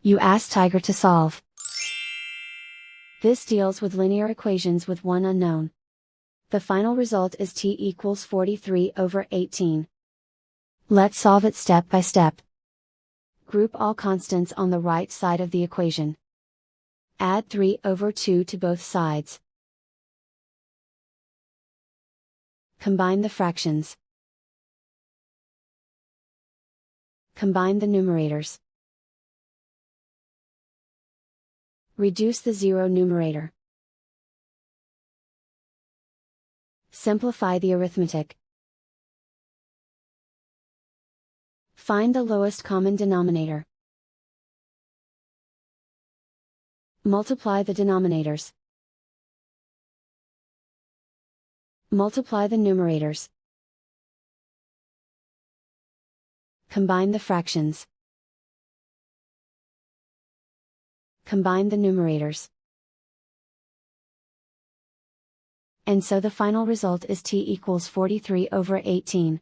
You ask Tiger to solve. This deals with linear equations with one unknown. The final result is t equals 43/18. Let's solve it step by step. Group all constants on the right side of the equation. Add 3/2 to both sides. Combine the fractions. Combine the numerators. Reduce the zero numerator. Simplify the arithmetic. Find the lowest common denominator. Multiply the denominators. Multiply the numerators. Combine the fractions. Combine the numerators. And so the final result is t equals 43/18.